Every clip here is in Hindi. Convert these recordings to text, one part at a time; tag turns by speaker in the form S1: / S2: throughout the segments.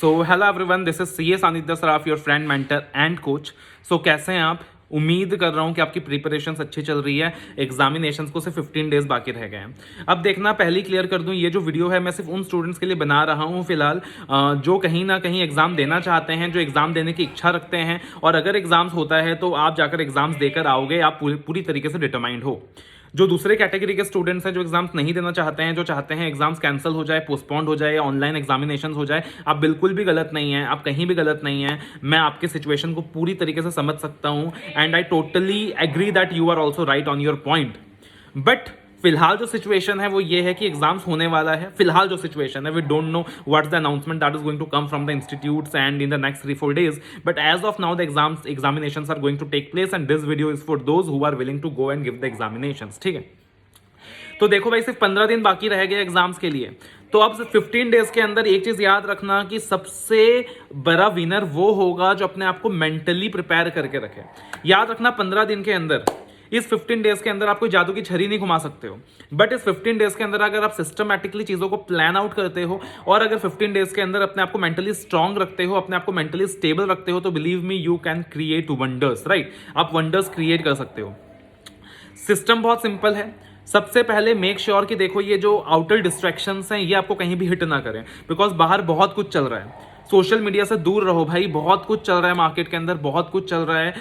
S1: So hello everyone, this is C S Anidya Saraf, your friend mentor and coach. So कैसे हैं आप? उम्मीद कर रहा हूं कि आपकी प्रिपरेशंस अच्छी चल रही है। एग्जामिनेशंस को सिर्फ 15 डेज बाकी रह गए हैं। अब देखना, पहले क्लियर कर दूं, ये जो वीडियो है मैं सिर्फ उन स्टूडेंट्स के लिए बना रहा हूं फिलहाल जो कहीं ना कहीं एग्जाम देना चाहते हैं, जो एग्जाम देने की इच्छा रखते हैं, और अगर एग्जाम्स होता है तो आप जाकर एग्जाम्स देकर आओगे, आप पूरी तरीके से डिटरमाइंड हो। जो दूसरे कैटेगरी के स्टूडेंट्स हैं, जो एग्जाम्स नहीं देना चाहते हैं, जो चाहते हैं एग्जाम्स कैंसिल हो जाए, पोस्टपोन्ड हो जाए, ऑनलाइन एग्जामिनेशन हो जाए, आप बिल्कुल भी गलत नहीं है, आप कहीं भी गलत नहीं है। मैं आपके सिचुएशन को पूरी तरीके से समझ सकता हूं and I totally agree that you are also right on your point. But फिलहाल जो सिचुएशन है वो ये है कि एग्जाम्स होने वाला है। फिलहाल जो सिचुएशन है, we don't know what's the announcement that is going to come from the institutes and in the next 3-4 days, but as of now the examinations are going to take place and this video is for those who are willing to go and give the examinations. ठीक है, तो देखो भाई, सिर्फ 15 दिन बाकी रह गए एग्जाम्स के लिए। तो अब 15 डेज के अंदर एक चीज याद रखना कि सबसे बड़ा विनर वो होगा जो अपने आप को मेंटली प्रिपेयर करके रखे। याद रखना, 15 दिन के अंदर, इस 15 डेज के अंदर आप कोई जादू की छड़ी नहीं घुमा सकते हो, बट इस 15 डेज के अंदर अगर आप सिस्टमैटिकली चीजों को प्लान आउट करते हो और अगर 15 डेज के अंदर अपने आप को मेंटली स्ट्रांग रखते हो, अपने आप को मेंटली स्टेबल रखते हो, तो believe me, you can create wonders. Right, आप वंडर्स क्रिएट कर सकते हो। सिस्टम बहुत सिंपल है। सबसे पहले मेक श्योर कि देखो, ये जो आउटर डिस्ट्रैक्शंस हैं ये आपको कहीं भी हिट ना करें, बिकॉज बाहर बहुत कुछ चल रहा है। सोशल मीडिया से दूर रहो भाई, बहुत कुछ चल रहा है मार्केट के अंदर, बहुत कुछ चल रहा है।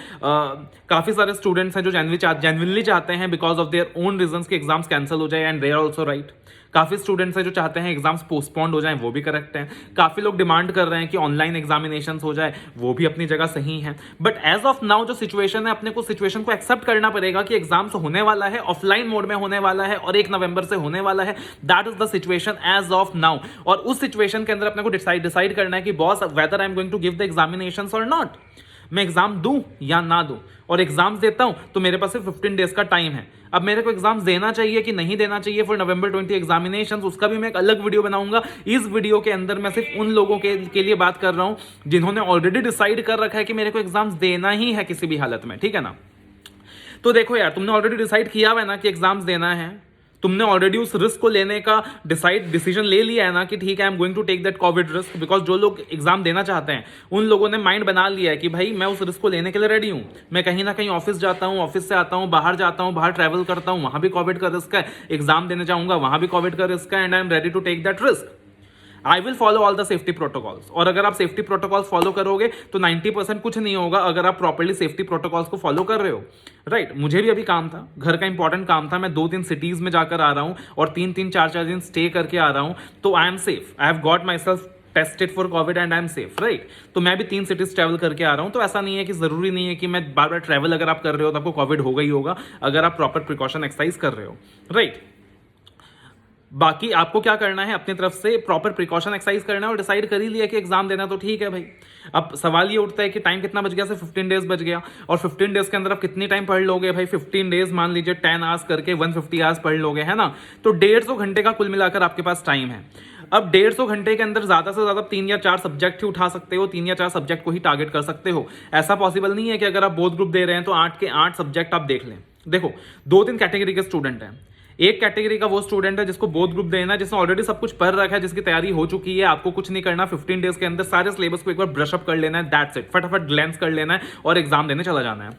S1: काफी सारे स्टूडेंट्स हैं जो जेन्युइनली चाहते हैं because of their own reasons कि एग्जाम्स कैंसिल हो जाए, and they are also right. काफी स्टूडेंट्स हैं जो चाहते हैं एग्जाम्स पोस्टपोन्ड हो जाएं, वो भी करेक्ट है। काफी लोग डिमांड कर रहे हैं कि ऑनलाइन एग्जामिनेशन हो जाए, वो भी अपनी जगह सही है। बट एज ऑफ नाउ जो सिचुएशन है, अपने को सिचुएशन को एक्सेप्ट करना पड़ेगा कि एग्जाम्स होने वाला है, ऑफलाइन मोड में होने वाला है और 1 नवंबर से होने वाला है। That is the situation as of now. और उस सिचुएशन के अंदर अपने को डिसाइड करना है कि boss, whether I am going to give the examinations और नॉट। मैं एग्जाम दूं या ना दूं, और एग्जाम्स देता हूं तो मेरे पास सिर्फ 15 डेज का टाइम है। अब मेरे को एग्जाम्स देना चाहिए कि नहीं देना चाहिए फॉर नवंबर 20 एग्जामिनेशंस, उसका भी मैं एक अलग वीडियो बनाऊंगा। इस वीडियो के अंदर मैं सिर्फ उन लोगों के लिए बात कर रहा हूं जिन्होंने ऑलरेडी डिसाइड कर रखा है कि मेरे को एग्जाम्स देना ही है किसी भी हालत में। ठीक है ना? तो देखो यार, तुमने ऑलरेडी डिसाइड किया हुआ है ना कि एग्जाम्स देना है, तुमने ऑलरेडी उस रिस्क को लेने का डिसीजन ले लिया है ना कि ठीक है, I am going to take that covid risk. Because जो लोग एग्जाम देना चाहते हैं उन लोगों ने माइंड बना लिया है कि भाई मैं उस रिस्क को लेने के लिए रेडी हूं। मैं कहीं ना कहीं ऑफिस जाता हूं, ऑफिस से आता हूं, बाहर जाता हूं, बाहर ट्रैवल करता हूं, वहां भी कोविड का रिस्क है। एग्जाम देने जाऊंगा, वहां भी कोविड का रिस्क है, and I am ready to take that risk. I will follow all the safety protocols. और अगर आप सेफ्टी प्रोटोकॉल्स फॉलो करोगे तो 90% कुछ नहीं होगा, अगर आप प्रॉपर्ली सेफ्टी प्रोटोकॉल्स को फॉलो कर रहे हो। राइट, मुझे भी अभी काम था, घर का इंपॉर्टेंट काम था, मैं 2-3 सिटीज में जाकर आ रहा हूं और 3-3, 4-4 दिन स्टे करके आ रहा हूं, तो I am safe. I have got my self tested for Covid and I am safe. Right, तो मैं भी 3 सिटीज ट्रैवल करके आ रहा हूं, तो ऐसा नहीं है कि जरूरी नहीं है कि मैं बार बार ट्रैवल अगर आप कर रहे हो तो आपको कोविड होगा ही होगा, अगर आप प्रॉपर प्रिकॉशन एक्सरसाइज कर रहे हो। राइट, बाकी आपको क्या करना है, अपनी तरफ से प्रॉपर प्रिकॉशन एक्सरसाइज करना है, और डिसाइड कर ही लिया कि एग्जाम देना, तो ठीक है भाई। अब सवाल ये उठता है कि टाइम कितना बच गया, सिर्फ 15 डेज बच गया, और 15 डेज के अंदर आप कितनी टाइम पढ़ लोगे भाई? 15 डेज मान लीजिए 10 आवर्स करके 150 आवर्स पढ़ लोगे, है ना? तो 150 घंटे का कुल मिलाकर आपके पास टाइम है। अब 150 घंटे के अंदर ज्यादा से ज्यादा 3 या 4 सब्जेक्ट ही उठा सकते हो, 3 या 4 सब्जेक्ट को ही टारगेट कर सकते हो। ऐसा पॉसिबल नहीं है कि अगर आप बोथ ग्रुप दे रहे हैं तो 8 के 8 सब्जेक्ट आप देख लें। देखो, 2-3 कैटेगरी के स्टूडेंट हैं। एक कैटेगरी का वो स्टूडेंट है जिसको बोथ ग्रुप देना है, जिसने ऑलरेडी सब कुछ पढ़ रखा है, जिसकी तैयारी हो चुकी है। आपको कुछ नहीं करना, 15 डेज के अंदर सारे सिलेबस को एक बार ब्रश अप कर लेना है, दैट्स इट। फटाफट ग्लैंस कर लेना है और एग्जाम देने चला जाना है।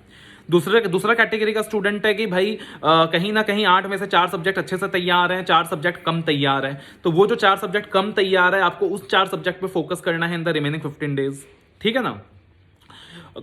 S1: दूसरा कैटेगरी का स्टूडेंट है कि भाई कहीं ना कहीं 8 में से 4 सब्जेक्ट अच्छे से तैयार हैं, 4 सब्जेक्ट कम तैयार है। तो वो जो 4 सब्जेक्ट कम तैयार है, आपको उस 4 सब्जेक्ट पे फोकस करना है इन द रिमेनिंग 15 डेज। ठीक है ना?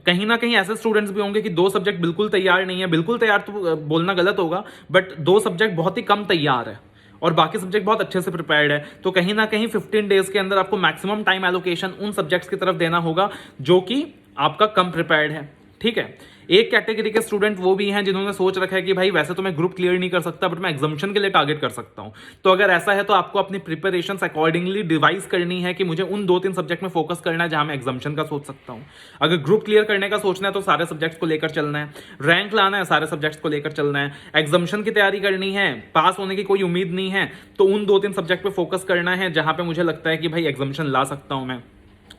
S1: कहीं ना कहीं ऐसे स्टूडेंट्स भी होंगे कि 2 सब्जेक्ट बिल्कुल तैयार नहीं है। बिल्कुल तैयार तो बोलना गलत होगा, बट 2 सब्जेक्ट बहुत ही कम तैयार है और बाकी सब्जेक्ट बहुत अच्छे से प्रिपेयर्ड है। तो कहीं ना कहीं 15 डेज के अंदर आपको मैक्सिमम टाइम एलोकेशन उन सब्जेक्ट्स की तरफ देना होगा जो कि आपका कम प्रिपेयर्ड है। ठीक है, एक कैटेगरी के स्टूडेंट वो भी हैं जिन्होंने सोच रखा है कि भाई वैसे तो मैं ग्रुप क्लियर नहीं कर सकता, बट मैं एग्जामिशन के लिए टारगेट कर सकता हूं। तो अगर ऐसा है तो आपको अपनी प्रिपरेशन अकॉर्डिंगली डिवाइस करनी है कि मुझे उन 2-3 सब्जेक्ट में फोकस करना है जहां मैं एग्जामिशन का सोच सकता हूं। अगर ग्रुप क्लियर करने का सोचना है तो सारे सब्जेक्ट्स को लेकर चलना है, रैंक लाना है, सारे सब्जेक्ट्स को लेकर चलना है, एग्जामिशन की तैयारी करनी है, पास होने की कोई उम्मीद नहीं है, तो उन 2-3 सब्जेक्ट पे फोकस करना है जहां पे मुझे लगता है कि भाई एग्जामिशन ला सकता हूं मैं।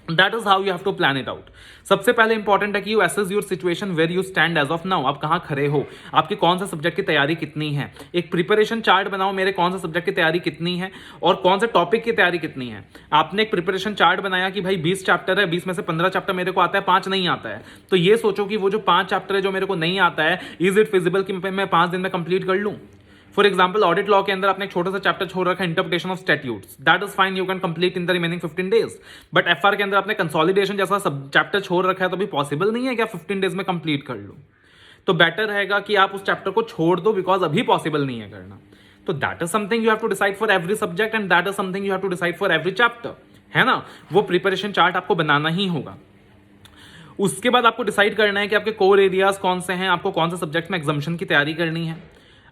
S1: That is how you have to plan it out. सबसे पहले इंपॉर्टेंट है कि you assess your situation where you stand as of now. आप कहाँ खड़े हो, आपके कौन सा सब्जेक्ट की तैयारी कितनी है। एक प्रिपरेशन चार्ट बनाओ, मेरे कौन सा सब्जेक्ट की तैयारी कितनी है और कौन से टॉपिक की तैयारी कितनी है। आपने एक प्रिपरेशन चार्ट बनाया कि भाई 20 चैप्टर है, 20 में से 15 चैप्टर मेरे को आता है, 5 नहीं आता है, तो ये सोचो कि वो जो 5 चैप्टर है जो मेरे को नहीं आता है, इज इट फिजिबल कि मैं 5 दिन में कंप्लीट कर लूँ। फॉर एग्जाम्पल ऑडिट लॉ के अंदर आपने एक छोटा सा चैप्टर छोड़ रखा है, interpretation of statutes, that is fine, you can complete in the remaining 15 days. But FR के अंदर आपने कंसोलिडेशन जैसा सब चैप्टर छोड़ रखा है, तो भी पॉसिबल नहीं है कि आप 15 डेज में कंप्लीट कर लो। तो बेटर रहेगा कि आप उस चैप्टर को छोड़ दो, बिकॉज अभी पॉसिबल नहीं है करना। तो that is something you have to decide for every subject and that is something you have to decide for every chapter, है ना। वो प्रिपरेशन चार्ट आपको बनाना ही होगा। उसके बाद आपको डिसाइड करना है कि आपके कोर एरियाज कौन से हैं, आपको कौन से सब्जेक्ट में एग्जामिनेशन की तैयारी करनी है।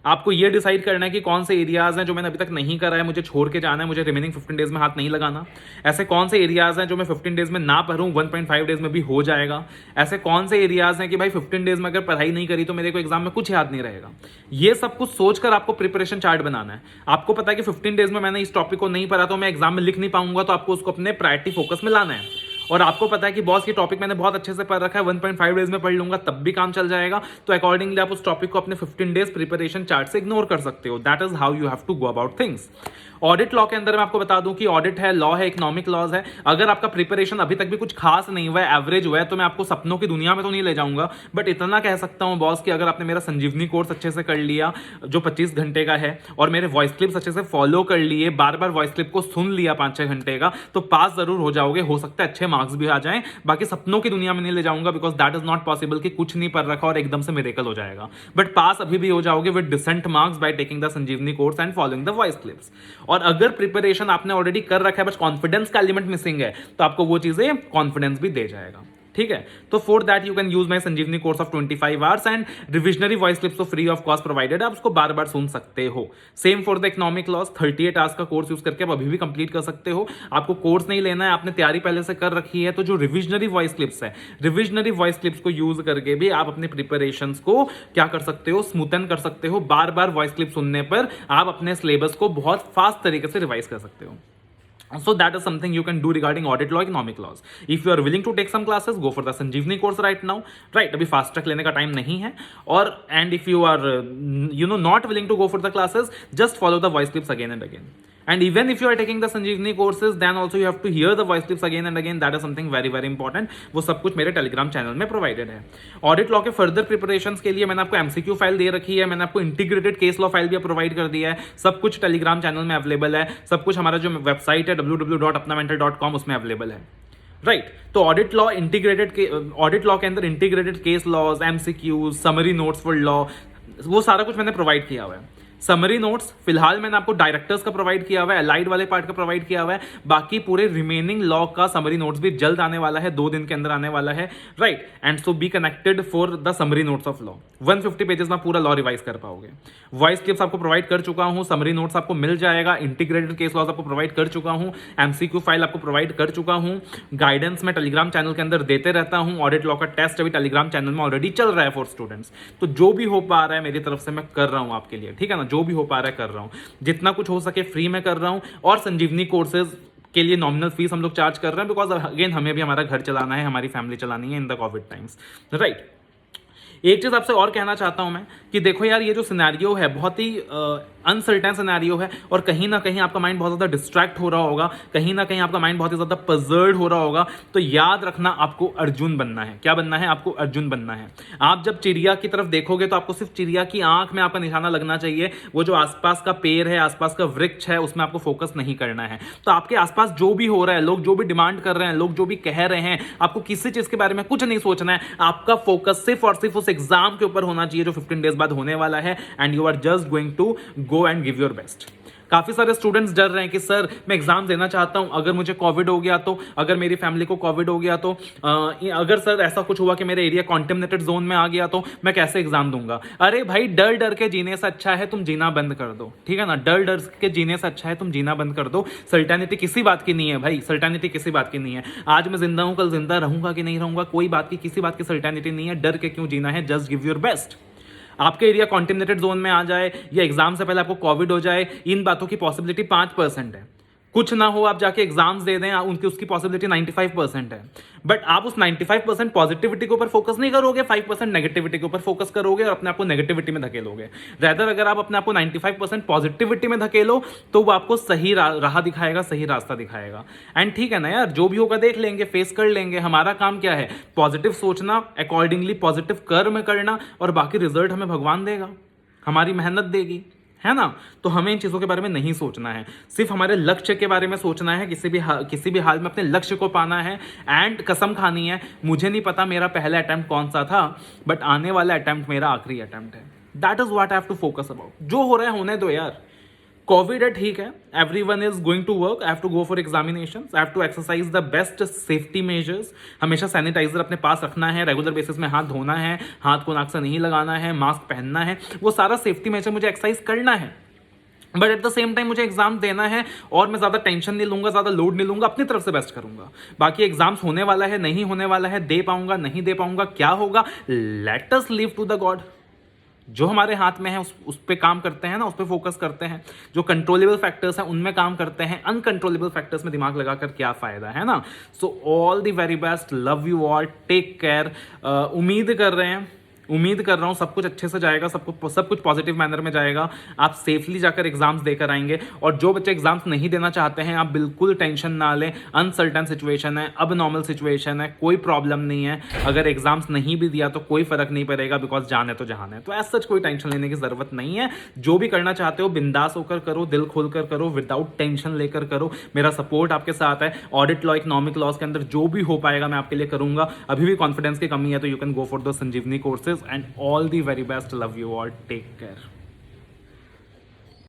S1: आपको ये डिसाइड करना है कि कौन से एरियाज हैं जो मैंने अभी तक नहीं करा है, मुझे छोड़ के जाना है, मुझे रिमेनिंग 15 डेज में हाथ नहीं लगाना। ऐसे कौन से एरियाज हैं जो मैं 15 डेज में ना पढ़ूं, 1.5 डेज में भी हो जाएगा। ऐसे कौन से एरियाज हैं कि भाई 15 डेज में अगर पढ़ाई नहीं करी तो मेरे को एग्जाम में कुछ याद नहीं रहेगा। ये सब कुछ सोचकर आपको प्रिपरेशन चार्ट बनाना है। आपको पता है कि 15 डेज में मैंने इस टॉपिक को नहीं पढ़ा तो मैं एग्जाम में लिख नहीं पाऊंगा, तो आपको उसको अपने प्रायोरिटी फोकस में लाना है। और आपको पता है कि बॉस की टॉपिक मैंने बहुत अच्छे से पढ़ रखा है, 1.5 डेज में पढ़ लूंगा तब भी काम चल जाएगा, तो अकॉर्डिंगली आप उस टॉपिक को अपने 15 डेज प्रिपरेशन चार्ट से इग्नोर कर सकते हो। That is how you have to go about things. Audit law के अंदर मैं आपको बता दूं कि ऑडिट है, लॉ है, इकोनॉमिक लॉज है। अगर आपका प्रिपरेशन अभी तक भी कुछ खास नहीं हुआ है, एवरेज हुआ है, तो मैं आपको सपनों की दुनिया में तो नहीं ले जाऊंगा, बट इतना कह सकता हूं बॉस कि अगर आपने मेरा संजीवनी कोर्स अच्छे से कर लिया जो 25 घंटे का है, और मेरे वॉइस क्लिप्स अच्छे से फॉलो कर लिए, बार बार वॉइस क्लिप को सुन लिया 5-6 घंटे का, तो पास जरूर हो जाओगे। हो सकता है अच्छे मार्क्स भी आ जाएं, बाकी सपनों की दुनिया में नहीं ले जाऊंगा, because that is not possible कि कुछ नहीं पढ़ रखा और एकदम से मिरेकल हो जाएगा। बट पास अभी भी हो जाओगे with decent marks by taking the Sanjeevani course and following the voice clips. और अगर प्रिपरेशन आपने ऑलरेडी कर रखा है, बस कॉन्फिडेंस का एलिमेंट मिसिंग है, तो आपको वो चीजें कॉन्फिडेंस भी दे जाएगा। ठीक है, तो for that you can use my Sanjeevani course of 25 hours and revisionary voice clips तो फ्री ऑफ कॉस्ट प्रोवाइडेड, आप उसको बार बार सुन सकते हो। Same for the economic laws, 38 hours का कोर्स यूज करके आप अभी भी कंप्लीट कर सकते हो। आपको कोर्स नहीं लेना है, आपने तैयारी पहले से कर रखी है, तो जो रिविजनरी वॉइस क्लिप्स है, रिविजनरी वॉइस क्लिप्स को यूज करके भी आप अपने प्रिपरेशंस को क्या कर सकते हो, स्मूथन कर सकते हो। बार बार वॉइस क्लिप सुनने पर आप अपने सिलेबस को बहुत फास्ट तरीके से रिवाइज कर सकते हो। So that is something you can do regarding audit law, economic laws. If you are willing to take some classes, go for the Sanjeevani course right now. Right, अभी fast track लेने का time नहीं है। और and if you are not willing to go for the classes, just follow the voice clips again and again. And even if you are taking the Sanjeevani courses, then also you have to hear the voice clips again and again. That is something very very important. वो सब कुछ मेरे टेलीग्राम चैनल में प्रोवाइडेड है। ऑडिट लॉ के फर्दर प्रिपरेशंस के लिए मैंने आपको एमसीक्यू फाइल दे रखी है, मैंने आपको इंटीग्रेटेड केस लॉ फाइल भी प्रोवाइड कर दिया है। सब कुछ टेलीग्राम चैनल में अवेलेबल है, सब कुछ हमारा जो वेबसाइट है www.apnamental.com उसमें अवेलेबल है। राइट, तो ऑडिट लॉ के अंदर integrated case laws, MCQs, summary notes for law, वो सारा कुछ मैंने प्रोवाइड किया हुआ है। समरी नोट्स फिलहाल मैंने आपको डायरेक्टर्स का प्रोवाइड किया हुआ है, अलाइड वाले पार्ट का प्रोवाइड किया हुआ है। बाकी पूरे रिमेनिंग लॉ का समरी नोट्स भी जल्द आने वाला है, 2 दिन के अंदर आने वाला है। Right, and so be connected for the summary notes of law. 150 pages में पूरा लॉ रिवाइज कर पाओगे। वॉइस क्लिप्स आपको प्रोवाइड कर चुका हूं, समरी नोट्स आपको मिल जाएगा, इंटीग्रेटेड केस लॉज आपको प्रोवाइड कर चुका हूं, एमसीक्यू फाइल आपको प्रोवाइड कर चुका हूं, गाइडेंस मैं टेलीग्राम चैनल के अंदर देते रहता हूं। ऑडिट लॉ का टेस्ट अभी टेलीग्राम चैनल में ऑलरेडी चल रहा है फॉर स्टूडेंट्स। तो जो भी हो पा रहा है मेरी तरफ से मैं कर रहा हूं आपके लिए, ठीक है ना। जो भी हो पा रहा है कर रहा हूं, जितना कुछ हो सके फ्री में कर रहा हूं। और संजीवनी कोर्सेज के लिए नॉमिनल फीस हम लोग चार्ज कर रहे हैं, बिकॉज अगेन हमें भी हमारा घर चलाना है, हमारी फैमिली चलानी है in the Covid times. Right, एक चीज आपसे और कहना चाहता हूं मैं कि देखो यार, ये जो सिनेरियो है बहुत ही अनसर्टेन सिनेरियो है, और कहीं ना कहीं आपका माइंड बहुत ज्यादा डिस्ट्रैक्ट हो रहा होगा, कहीं ना कहीं आपका माइंड बहुत ही ज्यादा पजर्ड हो रहा होगा। तो याद रखना, आपको अर्जुन बनना है। क्या बनना है? आपको अर्जुन बनना है। आप जब चिड़िया की तरफ देखोगे तो आपको सिर्फ चिड़िया की आंख में आपका निशाना लगना चाहिए। वो जो आसपास का पेड़ है, आसपास का वृक्ष है, उसमें आपको फोकस नहीं करना है। तो आपके आसपास जो भी हो रहा है, लोग जो भी डिमांड कर रहे हैं, लोग जो भी कह रहे हैं, आपको किसी चीज के बारे में कुछ नहीं सोचना है। आपका फोकस सिर्फ और सिर्फ उस एग्जाम के ऊपर होना चाहिए जो 15 डेज बाद होने वाला है, and you are just going to go and give your best. काफी सारे स्टूडेंट्स डर रहे हैं कि सर मैं एग्जाम देना चाहता हूं, अगर मुझे कोविड हो गया तो, अगर मेरी फैमिली को कोविड हो गया तो, अगर सर ऐसा कुछ हुआ कि मेरा एरिया कॉन्टेमिनेटेड जोन में आ गया तो मैं कैसे एग्जाम दूंगा। अरे भाई, डर डर के जीने से अच्छा है तुम जीना बंद कर दो, ठीक है ना। डर डर के जीने से अच्छा है तुम जीना बंद कर दो। सर्टेनिटी किसी बात की नहीं है भाई, सर्टेनिटी किसी बात की नहीं है। आज मैं जिंदा हूं, कल जिंदा रहूंगा कि नहीं रहूंगा, कोई बात की, किसी बात की सर्टेनिटी नहीं है। डर के क्यों जीना है, जस्ट गिव योर बेस्ट। आपके एरिया कॉन्टेमिनेटेड जोन में आ जाए या एग्जाम से पहले आपको कोविड हो जाए, इन बातों की पॉसिबिलिटी 5% है। कुछ ना हो, आप जाके एग्जाम्स दे दें, उनकी उसकी पॉसिबिलिटी 95% है, बट आप उस 95% पॉजिटिविटी के ऊपर फोकस नहीं करोगे, 5% नेगेटिविटी के ऊपर फोकस करोगे और अपने आप को नेगेटिविटी में धकेलोगे। रैदर अगर आप अपने आप को 95% पॉजिटिविटी में धकेलो तो वो आपको सही राह दिखाएगा, सही रास्ता दिखाएगा। एंड ठीक है ना यार, जो भी होगा देख लेंगे, फेस कर लेंगे। हमारा काम क्या है? पॉजिटिव सोचना, अकॉर्डिंगली पॉजिटिव कर्म करना, और बाकी रिजल्ट हमें भगवान देगा, हमारी मेहनत देगी, है ना। तो हमें इन चीज़ों के बारे में नहीं सोचना है, सिर्फ हमारे लक्ष्य के बारे में सोचना है। किसी भी हाल में अपने लक्ष्य को पाना है। एंड कसम खानी है, मुझे नहीं पता मेरा पहला अटेम्प्ट कौन सा था, बट आने वाला अटेम्प्ट मेरा आखिरी अटेम्प्ट है। That is what I have to focus about. जो हो रहा है होने दो यार, कोविड है, ठीक है, everyone is going to work, I have to go for examinations, I have to exercise the best safety measures. हमेशा सैनिटाइजर अपने पास रखना है, रेगुलर बेसिस में हाथ धोना है, हाथ को नाक से नहीं लगाना है, मास्क पहनना है, वो सारा सेफ्टी मेजर मुझे एक्सरसाइज करना है। But at the same time मुझे एग्जाम देना है और मैं ज़्यादा टेंशन नहीं लूंगा, ज़्यादा लोड नहीं लूंगा, अपनी तरफ से बेस्ट करूंगा। बाकी एग्जाम्स होने वाला है, नहीं होने वाला है, दे पाऊंगा, नहीं दे पाऊंगा, क्या होगा, let us leave to the God. जो हमारे हाथ में है उस पे काम करते हैं ना, उस पे फोकस करते हैं। जो कंट्रोलेबल फैक्टर्स हैं उनमें काम करते हैं, अनकंट्रोलेबल फैक्टर्स में दिमाग लगाकर क्या फ़ायदा, है ना। So all the very best, love you all, take care. उम्मीद कर रहा हूँ सब कुछ अच्छे से जाएगा, सब कुछ पॉजिटिव मैनर में जाएगा, आप सेफली जाकर एग्जाम्स देकर आएंगे। और जो बच्चे एग्जाम्स नहीं देना चाहते हैं, आप बिल्कुल टेंशन ना लें, अनसर्टन सिचुएशन है, अब नॉर्मल सिचुएशन है, कोई प्रॉब्लम नहीं है। अगर एग्जाम्स नहीं भी दिया तो कोई फर्क नहीं पड़ेगा, बिकॉज जान है तो जहान है। तो ऐसा सच कोई टेंशन लेने की जरूरत नहीं है। जो भी करना चाहते हो बिंदास होकर करो, दिल खोलकर करो, विदाउट टेंशन लेकर करो। मेरा सपोर्ट आपके साथ है। ऑडिट लॉ, इकोनॉमिक लॉज के अंदर जो भी हो पाएगा मैं आपके लिए करूंगा। अभी भी कॉन्फिडेंस की कमी है तो you can go for the Sanjeevani courses. And all the very best. Love you all. Take care.